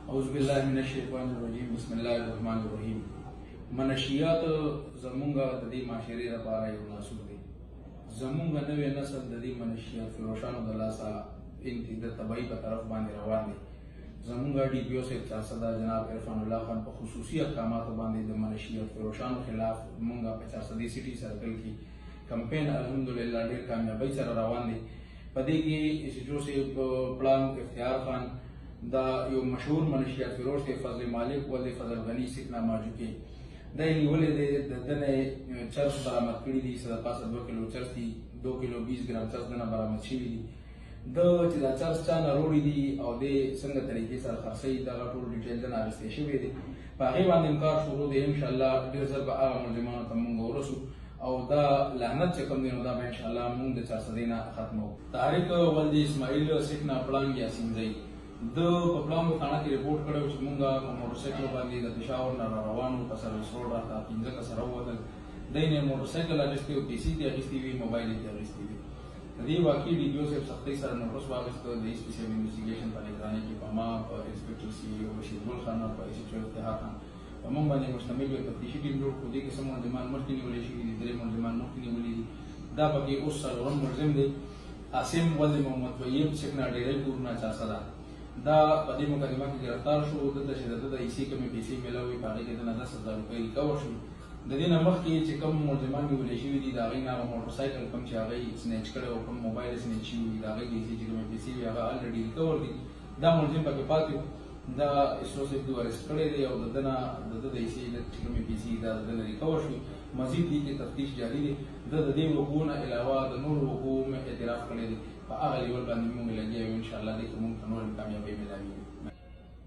اعوذ بالله من الشیطان الرجیم بسم الله الرحمن الرحیم. منشیات زمونږ د دې معاشرې لپاره یو ناسور دی. زمونږ نوې نسل د دې منشیات فروشانو د لاسه د تباهۍ په طرف باندې روان دی. زمونږ ډي پی او صاحب چارسده جناب عرفان الله خان په خصوصي احکاماتو باندې د منشیات فروشانو خلاف مونږ په چارسدې سټي سرکل کې کمپین الحمدلله ډېر کامیابۍ سره روان دی. په دې کې ایس ایچ او صاحب پلان اختیار خان دا یو مشهور منشیات فروش دی، فضل مالک ولد فضل غنی سکنا ماجو کې دا یې نیولې دی. د ده نه چرس برآمد کړي دي، څه د پاسه 2 کیلو چرس دي، 2 کیلو 20 ګرام چرس دنه برآمد شوي دي. د چې دا چرس چا نه روړي دي او د څنګه طریقې سره خرڅوي دغه ټول ډیټیل دنه اخیستی شوی دی. په هغې باندې هم کار شروع دی. انشاءالله ډېر ژر به هغه ملزمانو ته مونږ ورسو او دا لعنت چې کوم دی نو دا به انشاءالله مونږ د چارسدې نه ختموو. طارق ولد اسماعیل سکنا پړانګ یاسینزی د په پړانګ تھانه کې رپورټ کړی چې مونږ په موټرسایکل باندې د پېښور نه را روان وو، په سروس روډ راته 15 کسه راووتل. دی نه موټرسایکل اخیستی و، پیسې دې اخیستې وي، موبایل یې اخیستی وي. د دې واقعي ډي پي او صاحب سختۍ سره نوټس واخیسته د ایس پي صاحب انویسټیګیشن په نگرانۍ کې په ما، په انسپکټر سی او بشیر ګل خان او په ایس ایچ او افتخار خان په موږ باندې مشتمل یو تفتیشي ټیم جوړ کړو. دې کې څه ملزمان مخکې نیولې شوي دي، 3 ملزمان مخکې نیولي دي. دا پکې اوس څلورم ملزم دی عاصم ولد محمد طیب سکنا ډیری کورونه چارسده. دا په دې مقدمه کې ګرفتار شو. دلته چې د ایسي کومې پیسې میلاوي په هغې کې دنه 10,000 روپۍ ریکور شو. د دې نه مخکې چې کوم ملزمان نیولې شوي دي د هغې نه هغه موټرسایکل کوم چې هغه یې سنیچ کړی او کوم موبایل یې سنیچ شوي دي د هغې د ایسي چې کومې پیسې وي هغه الریډي ریکور دي. دا ملزم پکې پاتې و. دا ایس او صاحب دوی ارسټ کړی دی او د ده نه د ده د ایسي چې کومې پیسې دا د ده نه ریکور شوي. مزید دې کې تفتیش جاري دی. ده د دې وقوعو نه علاوه د نورو وقوعو اعتراف کړی دی. په هغه لیول باندې موږ لګیا یو. انشاءالله دې کې موږ ته نور کامیابۍ میلاویږي.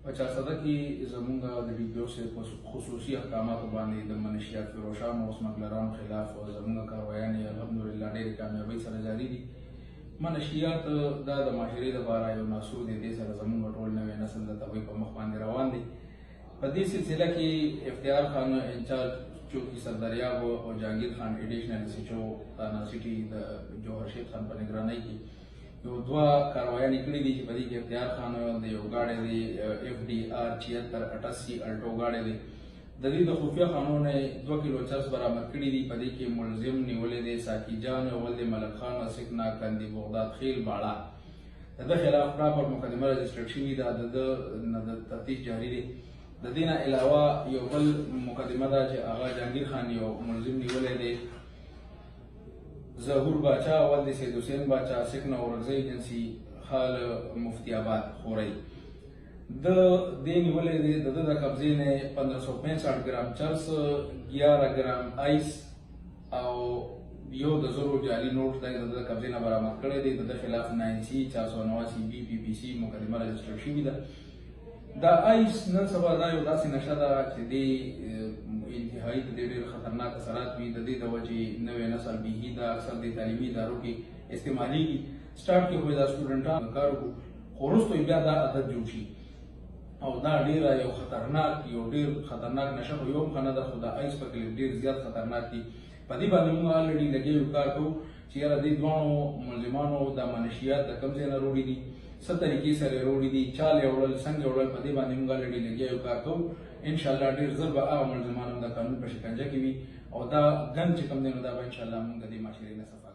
په چارسده کې زمونږ د ډي پي او صاحب خصوصي احکاماتو باندې د منشیات فروشانو او سمګلرانو خلاف زمونږ کاروایانې الحمدلله ډېرې کامیابۍ سره جاري دي. منشیات دا د معاشرې لپاره یو ناسور دی. دې سره زمونږ ټول نوی نسل د تباهۍ په مخ باندې روان دی. په دې سلسله کې افتخار خان انچارج چوکي سردریاب او جهانګیر خان ایډیشنل ایس ایچ او تانا سټي د جوهر شیخ خان په نگرانۍ کې یو 2 کاروایانې کړي دي چې په دې کې افتخار خان د یو ګاډی دی اف ډي آر 7688 الټو ګاډی دی. د دې د خفیه خانو نه 2 کیلو چرس برآمد کړي دي. په دې کې ملزم نیولې دی ساقي جان ولد ملک خان سکنا کندي بغداد خیل باړه. د ده خلاف پراپر مقدمه رجسټرډ شوي ده. د ده نه تفتیش جاري دی. د دې نه علاوه یو بل مقدمه ده چې هغه جهانګیر خان یو ملزم نیولی دی ظهور باچا ولد سید حسین باچا سکنا اورکزۍ ایجنسي خال مفتی آباد خورۍ. د دې نیولی دی. د ده د قبضې نه 1565 ګرام چرس، 11 ګرام آیس او یو د زرو جعلي نوټ دی د ده قبضې نه برآمد کړی دی. د ده خلاف 9C 489 بي پي پي سي مقدمه رجسټر شوي ده. دا آیس نن سبا دا یو داسې نشه ده چې دې انتهایي د دې ډېر خطرناک اثرات وي. د دې د وجې نوی نسل بیهي ده اکثر د تعلیمي ادارو کې استعمالېږي. سټارټ کې خو دا سټوډنټان کار وکړو خو وروسته بیا دا عادت جوړ شي او دا ډېره یو خطرناک یو ډېر خطرناک نشه خو یو هم ښه نه ده خو دا آیس پکې ډېر زیات خطرناک دي. په دې باندې موږ الریډي لګیا یو کار کوو چې یاره دې دواړو ملزمانو دا منشیات د کوم ځای نه روړي دي، څه طریقې سره روړي دي، چا یې وړل، څنګه وړل. په دې باندې موږ الریډي لګیا یو کار کوو. انشاءالله ډېر ژر به هغه ملزمان هم د قانون په شکنجه کې وي او دا ګند چې کوم دی نو دا به انشاءالله موږ د دې معاشرې نه صفا